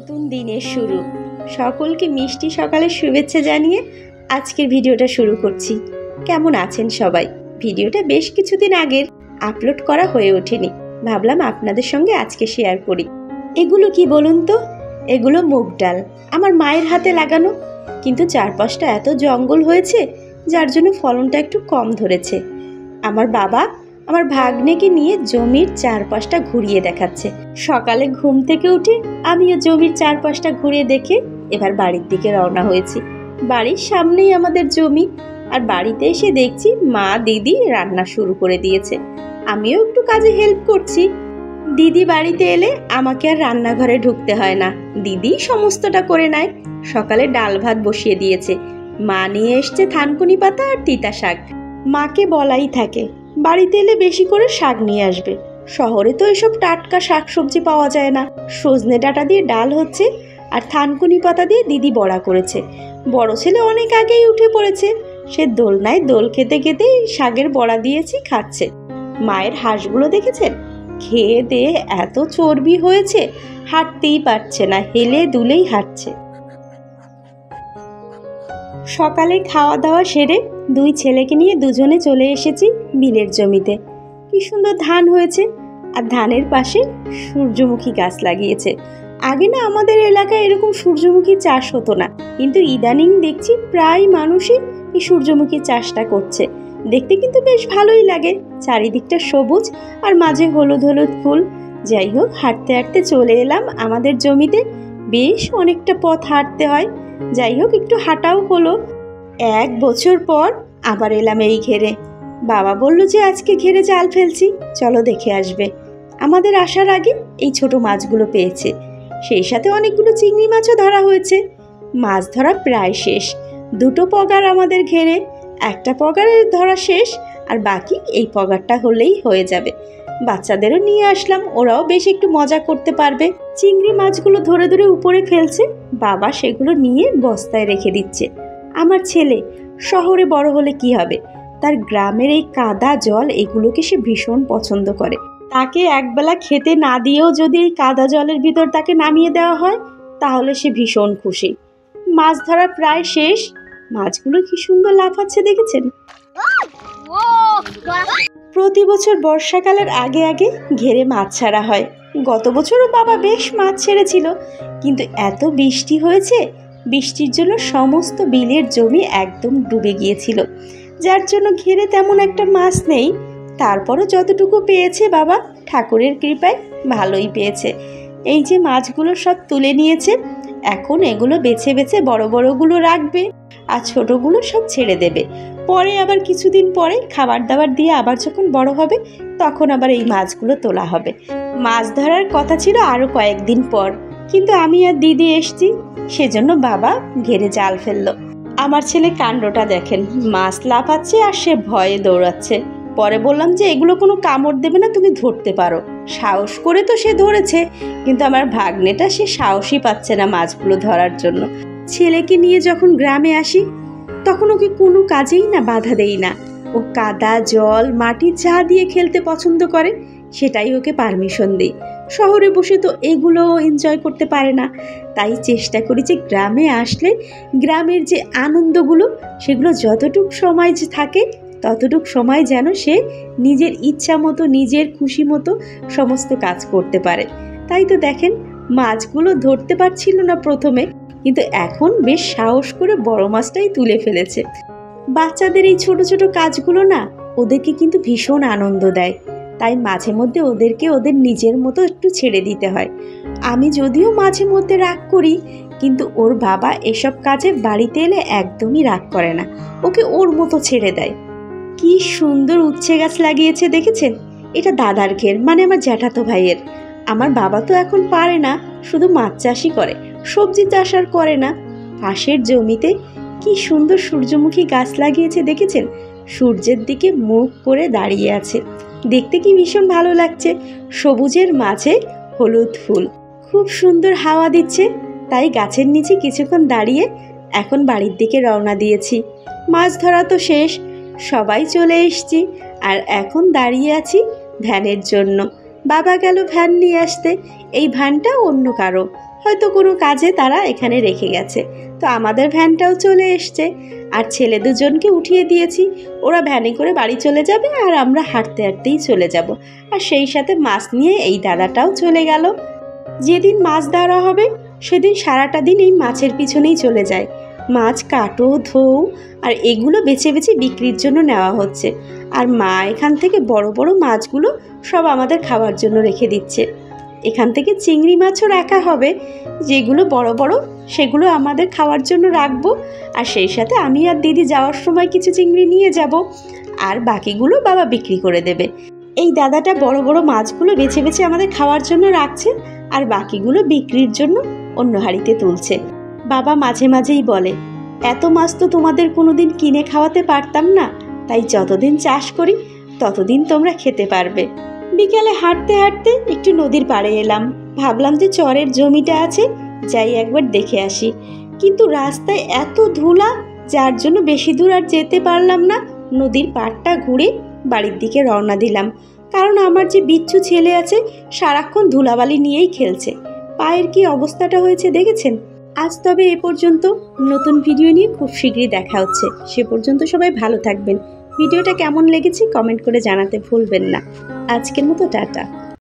নতুন দিনের শুরু। সকলকে মিষ্টি সকালের শুভেচ্ছা জানিয়ে আজকের ভিডিওটা শুরু করছি। কেমন আছেন সবাই? ভিডিওটা বেশ কিছুদিন আগের আপলোড করা হয়ে ওঠেনি, ভাবলাম আপনাদের সঙ্গে আজকে শেয়ার করি। এগুলো কি বলুন তো? এগুলো মুগ ডাল, আমার মায়ের হাতে লাগানো, কিন্তু চারপাশটা এত জঙ্গল হয়েছে যার জন্য ফলনটা একটু কম ধরেছে। আমার বাবা আমার ভাগ্নেকে নিয়ে জমির চারপাশটা ঘুরিয়ে দেখাচ্ছে। সকালে ঘুম থেকে উঠে আমিও জমির চারপাশটা ঘুরিয়ে দেখে এবার বাড়ির দিকে রওনা হয়েছি। বাড়ির সামনেই আমাদের জমি, আর বাড়িতে এসে দেখছি মা দিদি রান্না শুরু করে দিয়েছে। আমিও একটু কাজে হেল্প করছি। দিদি বাড়িতে এলে আমাকে আর রান্নাঘরে ঢুকতে হয় না, দিদি সমস্তটা করে নেয়। সকালে ডাল ভাত বসিয়ে দিয়েছে, মা নিয়ে এসছে থানকুনি পাতা আর তিতা শাক। মাকে বলাই থাকে বাড়িতে এলে বেশি করে শাক নিয়ে আসবে, শহরে তো এসব টাটকা শাক সবজি পাওয়া যায় না। সজনে ডাঁটা দিয়ে ডাল হচ্ছে, আর থানকুনি পাতা দিয়ে দিদি বড়া করেছে। বড় ছেলে অনেক আগেই উঠে পড়েছে, সে দোলনায় দোল খেতে খেতেই শাকের বড়া দিয়েছি, খাচ্ছে। মায়ের হাঁসগুলো দেখেছেন? খেয়ে দিয়ে এত চর্বি হয়েছে, হাঁটতেই পারছে না, হেলে দুলেই হাঁটছে। সকালে খাওয়া দাওয়া সেরে দুই ছেলেকে নিয়ে দুজনে চলে এসেছি বিলের জমিতে। কি সুন্দর ধান হয়েছে, আর ধানের পাশে সূর্যমুখী গাছ লাগিয়েছে। আগে না আমাদের এলাকায় এরকম সূর্যমুখী চাষ হতো না, কিন্তু ইদানিং দেখছি প্রায় মানুষই এই সূর্যমুখী চাষটা করছে। দেখতে কিন্তু বেশ ভালোই লাগে, চারিদিকটা সবুজ আর মাঝে হলুদ হলুদ ফুল। যাই হোক, হাঁটতে হাঁটতে চলে এলাম আমাদের জমিতে। বেশ অনেকটা পথ হাঁটতে হয়, যাই হোক একটু হাঁটাও হলো। 1 বছর পর আবার এলাম এই ঘেরে। বাবা বলল যে আজকে ঘেরে জাল ফেলছি, চলো দেখে আসবে। আমাদের আসার আগে এই ছোট মাছগুলো পেয়েছে, সেই সাথে অনেকগুলো চিংড়ি মাছও ধরা হয়েছে। মাছ ধরা প্রায় শেষ, 2টো পগার আমাদের ঘেরে, একটা পগারের ধরা শেষ, আর বাকি এই পগারটা হলেই হয়ে যাবে। বাচ্চাদেরও নিয়ে আসলাম, ওরাও বেশ একটু মজা করতে পারবে। চিংড়ি মাছগুলো ধরে ধরে উপরে ফেলছে, বাবা সেগুলো নিয়ে বস্তায় রেখে দিচ্ছে। আমার ছেলে শহরে বড় হলে কি হবে, তার গ্রামের এই কাদা জল এগুলোকে সে ভীষণ পছন্দ করে। তাকে একবেলা খেতে না দিয়েও যদি এই কাদা জলের ভিতর তাকে নামিয়ে দেওয়া হয় তাহলে সে ভীষণ খুশি। মাছ ধরা প্রায় শেষ, মাছগুলো কি সুন্দর লাফাচ্ছে দেখেছেন? প্রতি বছর বর্ষাকালের আগে আগে ঘেরে মাছ ছাড়া হয়। গত বছরও বাবা বেশ মাছ ছেড়েছিল, কিন্তু এত বৃষ্টি হয়েছে, বৃষ্টির জন্য সমস্ত বিলের জমি একদম ডুবে গিয়েছিল, যার জন্য ঘেরে তেমন একটা মাছ নেই। তারপরও যতটুকু পেয়েছে বাবা ঠাকুরের কৃপায় ভালোই পেয়েছে। এই যে মাছগুলো সব তুলে নিয়েছে, এখন এগুলো বেছে বেছে বড় বড়গুলো রাখবে, আর ছোটগুলো সব ছেড়ে দেবে। পরে আবার কিছুদিন পরে খাবার দাবার দিয়ে আবার যখন বড় হবে তখন আবার এই মাছগুলো তোলা হবে। মাছ ধরার কথা ছিল আরও কয়েকদিন পর, কিন্তু আমি আর দিদি এসছি, সেজন্য বাবা ঘেরে জাল ফেললো। আমার ছেলে কাণ্ডটা দেখেন, মাছ লাফাচ্ছে আর সে ভয়ে দৌড়াচ্ছে। পরে বললাম যে এগুলো কোনো কামড় দেবে না, তুমি ধরতে পারো। সাহস করে তো সে ধরেছে, কিন্তু আমার ভাগ্নেটা সে সাহসই পাচ্ছে না মাছগুলো ধরার জন্য। ছেলেকে নিয়ে যখন গ্রামে আসি তখন ওকে কোনো কাজেই না বাধা দেই না। ও কাদা জল মাটি যা দিয়ে খেলতে পছন্দ করে সেটাই ওকে পারমিশন দিই। শহরে বসে তো এগুলো এনজয় করতে পারে না, তাই চেষ্টা করি যে গ্রামে আসলে গ্রামের যে আনন্দগুলো সেগুলো যতটুক সময় যে থাকে ততটুক সময় যেন সে নিজের ইচ্ছা মতো নিজের খুশি মতো সমস্ত কাজ করতে পারে। তাই তো দেখেন, মাছগুলো ধরতে পারছিল না প্রথমে, কিন্তু এখন বেশ সাহস করে বড় মাছটাই তুলে ফেলেছে। বাচ্চাদের এই ছোট ছোট কাজগুলো না ওদেরকে কিন্তু ভীষণ আনন্দ দেয়, তাই মাঝে মধ্যে ওদেরকে ওদের নিজের মতো একটু ছেড়ে দিতে হয়। আমি যদিও মাঝে মধ্যে রাগ করি, কিন্তু ওর বাবা এসব কাজে বাড়িতে এলে একদমই রাগ করে না, ওকে ওর মতো ছেড়ে দেয়। কি সুন্দর উচ্ছে গাছ লাগিয়েছে দেখেছেন? এটা দাদার ঘের, মানে আমার জ্যাঠাতো ভাইয়ের। আমার বাবা তো এখন পারে না, শুধু মাছ চাষই করে, সবজি চাষ আর করে না। পাশের জমিতে কি সুন্দর সূর্যমুখী গাছ লাগিয়েছে দেখেছেন? সূর্যের দিকে মুখ করে দাঁড়িয়ে আছে, দেখতে কি ভীষণ ভালো লাগছে। সবুজের মাঝে হলুদ ফুল, খুব সুন্দর হাওয়া দিচ্ছে, তাই গাছের নিচে কিছুক্ষণ দাঁড়িয়ে এখন বাড়ির দিকে রওনা দিয়েছি। মাছ ধরা তো শেষ, সবাই চলে এসছি, আর এখন দাঁড়িয়ে আছি ভ্যানের জন্য। বাবা গেল ভ্যান নিয়ে আসতে, এই ভ্যানটা অন্য কারো, হয়তো কোনো কাজে তারা এখানে রেখে গেছে। তো আমাদের ভ্যানটাও চলে এসছে, আর ছেলে দুজনকে উঠিয়ে দিয়েছি। ওরা ভ্যানে করে বাড়ি চলে যাবে, আর আমরা হাঁটতে হাঁটতেই চলে যাব। আর সেই সাথে মাছ নিয়ে এই দাদাটাও চলে গেল। যেদিন মাছ ধরা হবে সেদিন সারাটা দিন এই মাছের পিছনেই চলে যায়। মাছ কাটো, ধোও, আর এগুলো বেছে বেছে বিক্রির জন্য নেওয়া হচ্ছে। আর মা এখান থেকে বড় বড় মাছগুলো সব আমাদের খাওয়ার জন্য রেখে দিচ্ছে। এখান থেকে চিংড়ি মাছও রাখা হবে, যেগুলো বড় বড় সেগুলো আমাদের খাওয়ার জন্য রাখবো। আর সেই সাথে আমি আর দিদি যাওয়ার সময় কিছু চিংড়ি নিয়ে যাব, আর বাকিগুলো বাবা বিক্রি করে দেবে। এই দাদাটা বড় বড় মাছগুলো বেছে বেছে আমাদের খাওয়ার জন্য রাখছে, আর বাকিগুলো বিক্রির জন্য অন্য হাঁড়িতে তুলছে। বাবা মাঝে মাঝেই বলে, এত মাছ তো তোমাদের কোনোদিন কিনে খাওয়াতে পারতাম না, তাই যতদিন চাষ করি ততদিন তোমরা খেতে পারবে। বিকেলে হাঁটতে হাঁটতে একটু নদীর পাড়ে এলাম। ভাবলাম যে চরের জমিটা আছে, যাই একবার দেখে আসি। কিন্তু রাস্তায় এত ধুলা, যার জন্য বেশি দূর আর যেতে পারলাম না। নদীর পাড়টা ঘুরে বাড়ির দিকে রওনা দিলাম, কারণ আমার যে বিচ্ছু ছেলে আছে সারাক্ষণ ধুলাবালি নিয়েই খেলছে। পায়ের কি অবস্থাটা হয়েছে দেখেছেন। আজ তবে এ পর্যন্ত, নতুন ভিডিও নিয়ে খুব শীঘ্রই দেখা হচ্ছে। সে পর্যন্ত সবাই ভালো থাকবেন। ভিডিওটা কেমন লেগেছে কমেন্ট করে জানাতে ভুলবেন না। আজকের মতো টাটা।